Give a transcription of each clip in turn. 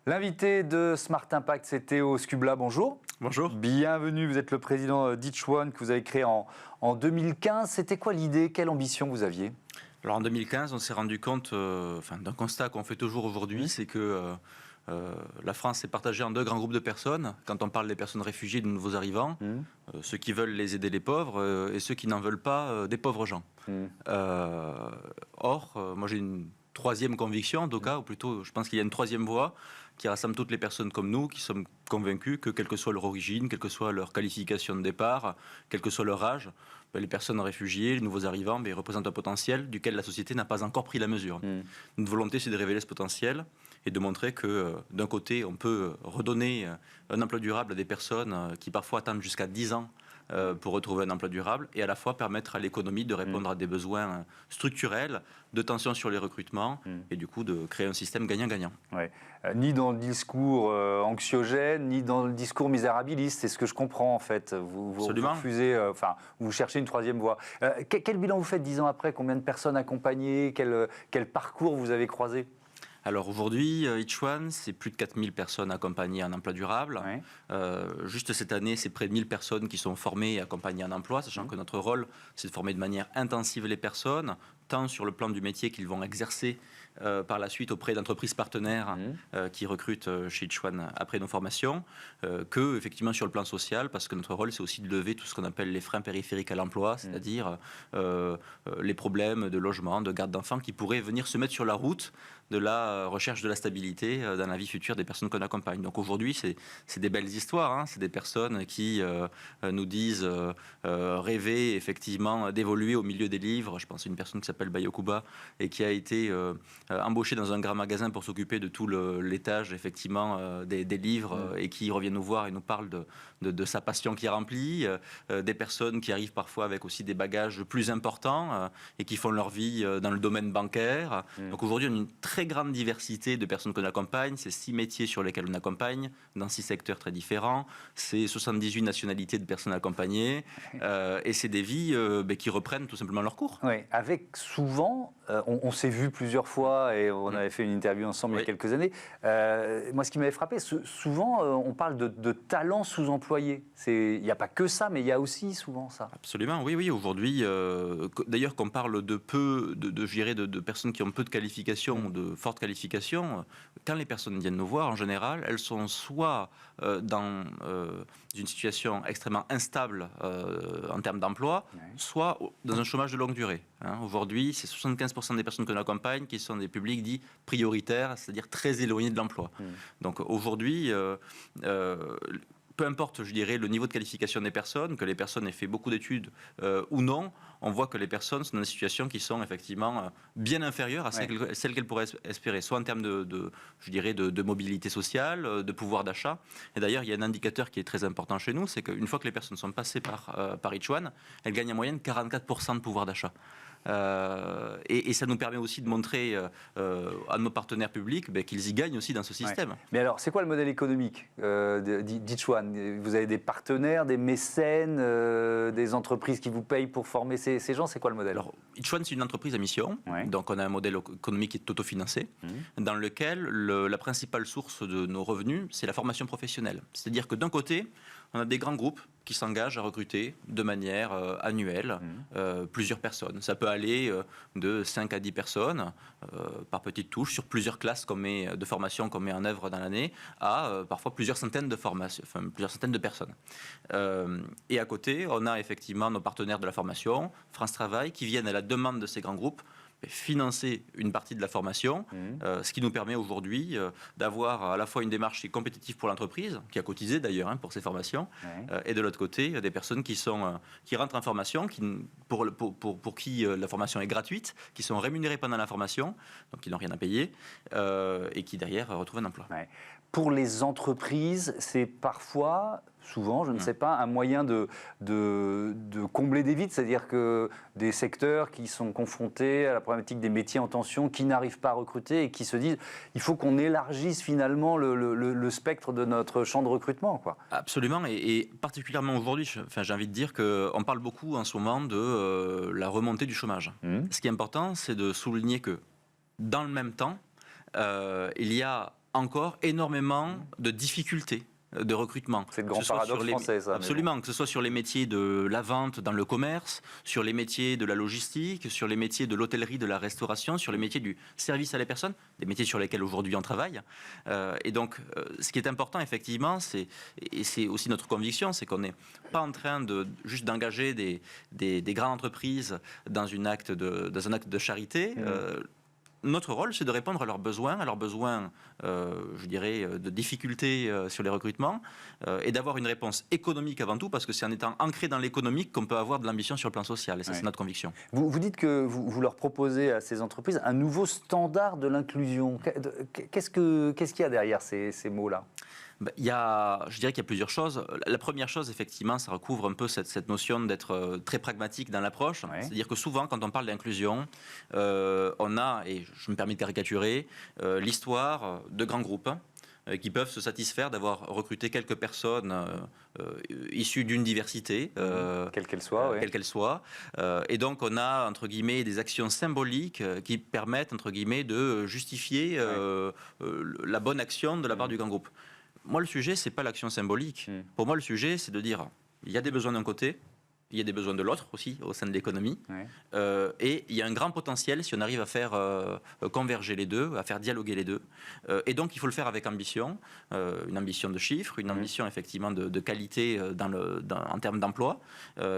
L'invité de Smart Impact, c'est Théo Skubla. Bonjour. Bonjour. Bienvenue, vous êtes le président d'Each One que vous avez créé en 2015. C'était quoi l'idée? Quelle ambition vous aviez? Alors en 2015, on s'est rendu compte d'un constat qu'on fait toujours aujourd'hui, c'est que la France est partagée en deux grands groupes de personnes. Quand on parle des personnes réfugiées, de nouveaux arrivants, ceux qui veulent les aider les pauvres et ceux qui n'en veulent pas des pauvres gens. Or, moi j'ai une troisième conviction, en tout cas, ou plutôt je pense qu'il y a une troisième voie qui rassemble toutes les personnes comme nous, qui sommes convaincus que quelle que soit leur origine, quelle que soit leur qualification de départ, quel que soit leur âge, les personnes réfugiées, les nouveaux arrivants, représentent un potentiel duquel la société n'a pas encore pris la mesure. Notre volonté, c'est de révéler ce potentiel et de montrer que, d'un côté, on peut redonner un emploi durable à des personnes qui parfois attendent jusqu'à 10 ans pour retrouver un emploi durable, et à la fois permettre à l'économie de répondre à des besoins structurels, de tension sur les recrutements, et du coup de créer un système gagnant-gagnant. Ouais. Ni dans le discours anxiogène, ni dans le discours misérabiliste, c'est ce que je comprends en fait. Vous refusez, vous cherchez une troisième voie. Quel bilan vous faites 10 ans après? Combien de personnes accompagnées? Quel parcours vous avez croisé? Alors aujourd'hui, Each One, c'est plus de 4000 personnes accompagnées en emploi durable. Ouais. Juste cette année, c'est près de 1000 personnes qui sont formées et accompagnées en emploi, sachant que notre rôle, c'est de former de manière intensive les personnes, tant sur le plan du métier qu'ils vont exercer par la suite auprès d'entreprises partenaires qui recrutent chez Each One après nos formations, que effectivement sur le plan social, parce que notre rôle, c'est aussi de lever tout ce qu'on appelle les freins périphériques à l'emploi, c'est-à-dire les problèmes de logement, de garde d'enfants qui pourraient venir se mettre sur la route de la recherche de la stabilité dans la vie future des personnes qu'on accompagne. Donc aujourd'hui, c'est des belles histoires, c'est des personnes qui nous disent rêver effectivement d'évoluer au milieu des livres. Je pense à une personne qui s'appelle Bayokuba et qui a été embauchée dans un grand magasin pour s'occuper de tout l'étage effectivement des livres et qui revient nous voir et nous parle de sa passion qui remplit. Des personnes qui arrivent parfois avec aussi des bagages plus importants et qui font leur vie dans le domaine bancaire. Donc aujourd'hui, on a une très grande diversité de personnes qu'on accompagne. C'est 6 métiers sur lesquels on accompagne, dans 6 secteurs très différents. C'est 78 nationalités de personnes accompagnées. Et c'est des vies qui reprennent tout simplement leur cours. Oui, avec souvent, on s'est vu plusieurs fois et on avait fait une interview ensemble il y a quelques années. Moi, ce qui m'avait frappé, souvent, on parle de talents sous-employés. Il n'y a pas que ça, mais il y a aussi souvent ça. Absolument, oui. Aujourd'hui, d'ailleurs, qu'on parle de peu, je dirais, de personnes qui ont peu de qualifications, de fortes qualifications, quand les personnes viennent nous voir, en général, elles sont soit dans une situation extrêmement instable en termes d'emploi, soit dans un chômage de longue durée. Aujourd'hui, c'est 75% des personnes qu'on accompagne qui sont des publics dits prioritaires, c'est-à-dire très éloignés de l'emploi. Donc aujourd'hui, peu importe, je dirais, le niveau de qualification des personnes, que les personnes aient fait beaucoup d'études ou non, on voit que les personnes sont dans des situations qui sont effectivement bien inférieures à celles qu'elles pourraient espérer, soit en termes de mobilité sociale, de pouvoir d'achat. Et d'ailleurs, il y a un indicateur qui est très important chez nous, c'est qu'une fois que les personnes sont passées par Each One, elles gagnent en moyenne 44% de pouvoir d'achat. Et ça nous permet aussi de montrer à nos partenaires publics qu'ils y gagnent aussi dans ce système. Mais alors, c'est quoi le modèle économique d'Each One? Vous avez des partenaires, des mécènes, des entreprises qui vous payent pour former ces gens? C'est quoi le modèle? Alors, Each One, c'est une entreprise à mission. Donc, on a un modèle économique qui est autofinancé, dans lequel la principale source de nos revenus, c'est la formation professionnelle. C'est-à-dire que d'un côté, on a des grands groupes qui s'engagent à recruter de manière annuelle plusieurs personnes. Ça peut aller de 5 à 10 personnes par petites touches sur plusieurs classes de formation qu'on met en œuvre dans l'année à parfois plusieurs centaines de personnes. Et à côté, on a effectivement nos partenaires de la formation, France Travail, qui viennent à la demande de ces grands groupes financer une partie de la formation, ce qui nous permet aujourd'hui d'avoir à la fois une démarche qui est compétitive pour l'entreprise, qui a cotisé d'ailleurs pour ces formations, et de l'autre côté, des personnes qui rentrent en formation, pour qui la formation est gratuite, qui sont rémunérées pendant la formation, donc qui n'ont rien à payer, et qui derrière retrouvent un emploi. Pour les entreprises, c'est parfois, souvent, je ne sais pas, un moyen de combler des vides, c'est-à-dire que des secteurs qui sont confrontés à la problématique des métiers en tension, qui n'arrivent pas à recruter et qui se disent il faut qu'on élargisse finalement le spectre de notre champ de recrutement, quoi. Absolument, et particulièrement aujourd'hui, j'ai envie de dire qu'on parle beaucoup en ce moment de la remontée du chômage. Ce qui est important, c'est de souligner que dans le même temps, il y a encore énormément de difficultés de recrutement. C'est le grand paradoxe français, ça. Absolument, que ce soit sur les métiers de la vente dans le commerce, sur les métiers de la logistique, sur les métiers de l'hôtellerie, de la restauration, sur les métiers du service à la personne, des métiers sur lesquels aujourd'hui on travaille. Et donc, ce qui est important, effectivement, et c'est aussi notre conviction, c'est qu'on n'est pas en train juste d'engager des grandes entreprises dans un acte de charité. Notre rôle, c'est de répondre à leurs besoins, je dirais, de difficultés sur les recrutements, et d'avoir une réponse économique avant tout, parce que c'est en étant ancré dans l'économique qu'on peut avoir de l'ambition sur le plan social, et ça, c'est notre conviction. Vous dites que vous leur proposez à ces entreprises un nouveau standard de l'inclusion. Qu'est-ce qu'il y a derrière ces mots-là ? Je dirais qu'il y a plusieurs choses. La première chose, effectivement, ça recouvre un peu cette notion d'être très pragmatique dans l'approche. Ouais. C'est-à-dire que souvent, quand on parle d'inclusion, on a, et je me permets de caricaturer, l'histoire de grands groupes qui peuvent se satisfaire d'avoir recruté quelques personnes issues d'une diversité. Quelle qu'elle soit. Quelle qu'elle soit. Et donc, on a, entre guillemets, des actions symboliques qui permettent, entre guillemets, de justifier la bonne action de la part du grand groupe. Moi, le sujet, ce n'est pas l'action symbolique. Pour moi, le sujet, c'est de dire, il y a des besoins d'un côté, il y a des besoins de l'autre aussi, au sein de l'économie. Et il y a un grand potentiel si on arrive à faire converger les deux, à faire dialoguer les deux. Et donc, il faut le faire avec ambition, une ambition de chiffres, une ambition effectivement de qualité en termes d'emploi.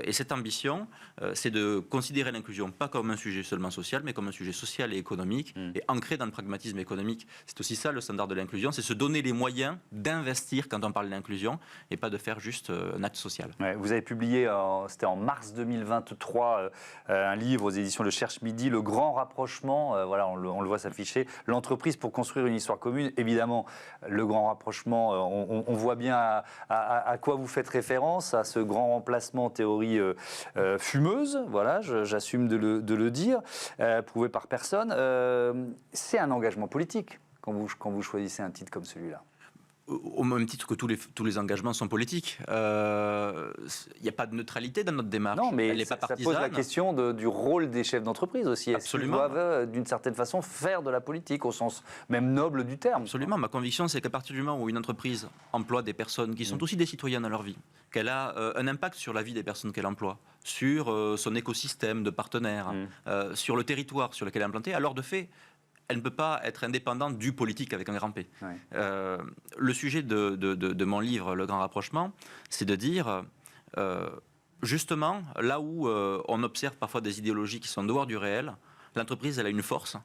Et cette ambition, c'est de considérer l'inclusion pas comme un sujet seulement social, mais comme un sujet social et économique, et ancré dans le pragmatisme économique. C'est aussi ça le standard de l'inclusion, c'est se donner les moyens d'investir quand on parle d'inclusion, et pas de faire juste un acte social. Ouais, vous avez publié c'était en mars 2023, un livre aux éditions Le Cherche Midi, Le Grand Rapprochement, voilà, on le voit s'afficher, l'entreprise pour construire une histoire commune. Évidemment, le Grand Rapprochement, on voit bien à quoi vous faites référence, à ce grand remplacement en théorie fumeuse, voilà, j'assume de le dire, prouvé par personne. C'est un engagement politique quand vous choisissez un titre comme celui-là. Au même titre que tous les engagements sont politiques. Il n'y a pas de neutralité dans notre démarche. Non, mais elle n'est pas partisane. Ça pose la question du rôle des chefs d'entreprise aussi. Est-ce qu'ils doivent, d'une certaine façon, faire de la politique, au sens même noble du terme ? Absolument. Ma conviction, c'est qu'à partir du moment où une entreprise emploie des personnes qui sont aussi des citoyens dans leur vie, qu'elle a un impact sur la vie des personnes qu'elle emploie, sur son écosystème de partenaires, sur le territoire sur lequel elle est implantée, alors de fait, elle ne peut pas être indépendante du politique avec un grand P. Le sujet de mon livre, Le Grand Rapprochement, c'est de dire, justement, là où on observe parfois des idéologies qui sont dehors du réel, l'entreprise, elle a une force,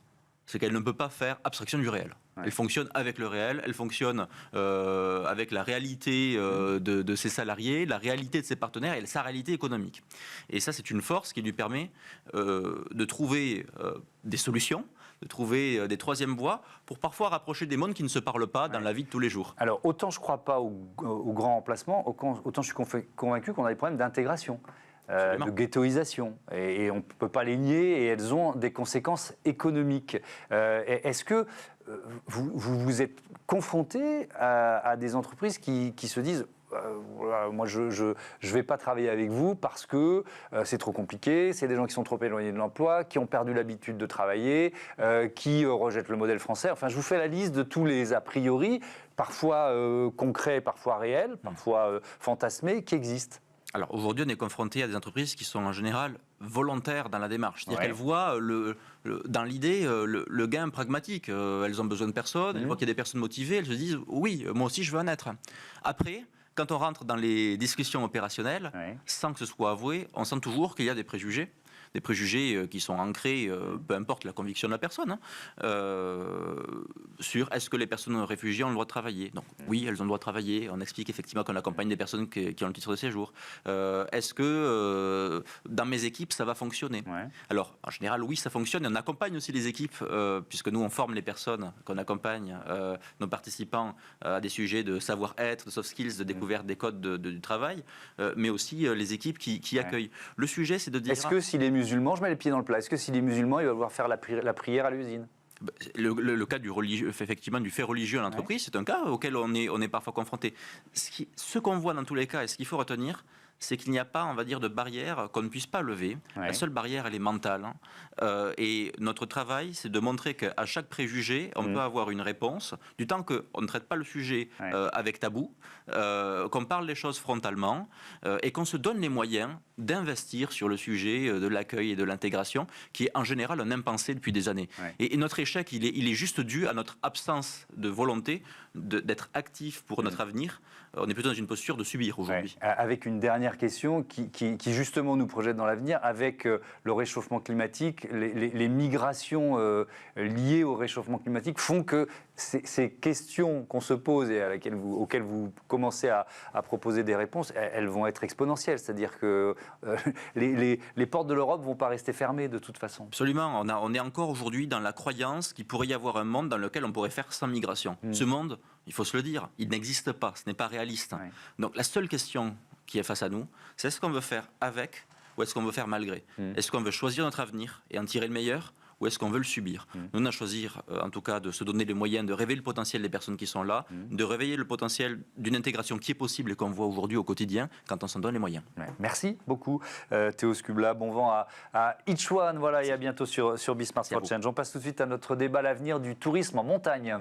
c'est qu'elle ne peut pas faire abstraction du réel. Elle fonctionne avec le réel, elle fonctionne avec la réalité de ses salariés, la réalité de ses partenaires et sa réalité économique. Et ça, c'est une force qui lui permet de trouver des solutions, de trouver des troisièmes voies pour parfois rapprocher des mondes qui ne se parlent pas dans la vie de tous les jours. Alors, autant je ne crois pas au grand remplacement, autant je suis convaincu qu'on a des problèmes d'intégration. De ghettoisation, et on ne peut pas les nier, et elles ont des conséquences économiques. Est-ce que vous êtes confronté à des entreprises qui se disent moi je ne vais pas travailler avec vous parce que c'est trop compliqué, c'est des gens qui sont trop éloignés de l'emploi, qui ont perdu l'habitude de travailler, qui rejettent le modèle français. Enfin, je vous fais la liste de tous les a priori, parfois concrets, parfois réels, parfois fantasmés, qui existent. Alors aujourd'hui, on est confronté à des entreprises qui sont en général volontaires dans la démarche. C'est-à-dire qu'elles voient dans l'idée le gain pragmatique. Elles ont besoin de personnes, elles voient qu'il y a des personnes motivées, elles se disent « oui, moi aussi je veux en être ». Après, quand on rentre dans les discussions opérationnelles, sans que ce soit avoué, on sent toujours qu'il y a des préjugés qui sont ancrés, peu importe la conviction de la personne, sur est-ce que les personnes réfugiées ont le droit de travailler. Donc oui, elles ont le droit de travailler. On explique effectivement qu'on accompagne des personnes qui ont le titre de séjour. Est-ce que dans mes équipes, ça va fonctionner ? Alors, en général, oui, ça fonctionne. Et on accompagne aussi les équipes, puisque nous, on forme les personnes qu'on accompagne, nos participants, à des sujets de savoir-être, de soft skills, de découverte des codes du travail, mais aussi les équipes qui accueillent. Le sujet, c'est de dire... Est-ce que si les musulmans, je mets les pieds dans le plat, est-ce que si les musulmans, ils vont devoir faire la prière à l'usine ? Le cas du religieux, effectivement, du fait religieux à l'entreprise, c'est un cas auquel on est parfois confronté. Ce qu'on voit dans tous les cas, et ce qu'il faut retenir, c'est qu'il n'y a pas, on va dire, de barrière qu'on ne puisse pas lever. Ouais. La seule barrière, elle est mentale. Et notre travail, c'est de montrer qu'à chaque préjugé, on peut avoir une réponse, du temps qu'on ne traite pas le sujet avec tabou, qu'on parle les choses frontalement et qu'on se donne les moyens d'investir sur le sujet de l'accueil et de l'intégration, qui est en général un impensé depuis des années. Ouais. Et notre échec, il est juste dû à notre absence de volonté d'être actif pour notre avenir. On est plutôt dans une posture de subir aujourd'hui. Ouais. Avec une dernière question qui justement nous projette dans l'avenir, avec le réchauffement climatique, les migrations liées au réchauffement climatique font que ces questions qu'on se pose et auxquelles vous commencez à proposer des réponses, elles vont être exponentielles. C'est-à-dire que les portes de l'Europe ne vont pas rester fermées de toute façon. Absolument. On est encore aujourd'hui dans la croyance qu'il pourrait y avoir un monde dans lequel on pourrait faire sans migration. Ce monde, il faut se le dire, il n'existe pas, ce n'est pas réaliste. Ouais. Donc la seule question qui est face à nous, c'est est-ce qu'on veut faire avec ou est-ce qu'on veut faire malgré? Est-ce qu'on veut choisir notre avenir et en tirer le meilleur ou est-ce qu'on veut le subir? Nous, on a choisi, en tout cas, de se donner les moyens de réveiller le potentiel des personnes qui sont là, de réveiller le potentiel d'une intégration qui est possible et qu'on voit aujourd'hui au quotidien quand on s'en donne les moyens. Ouais. Merci beaucoup, Théo Skubla. Bon vent à Each One, voilà, et à bientôt sur Bismart Sport Challenge. On passe tout de suite à notre débat, l'avenir du tourisme en montagne.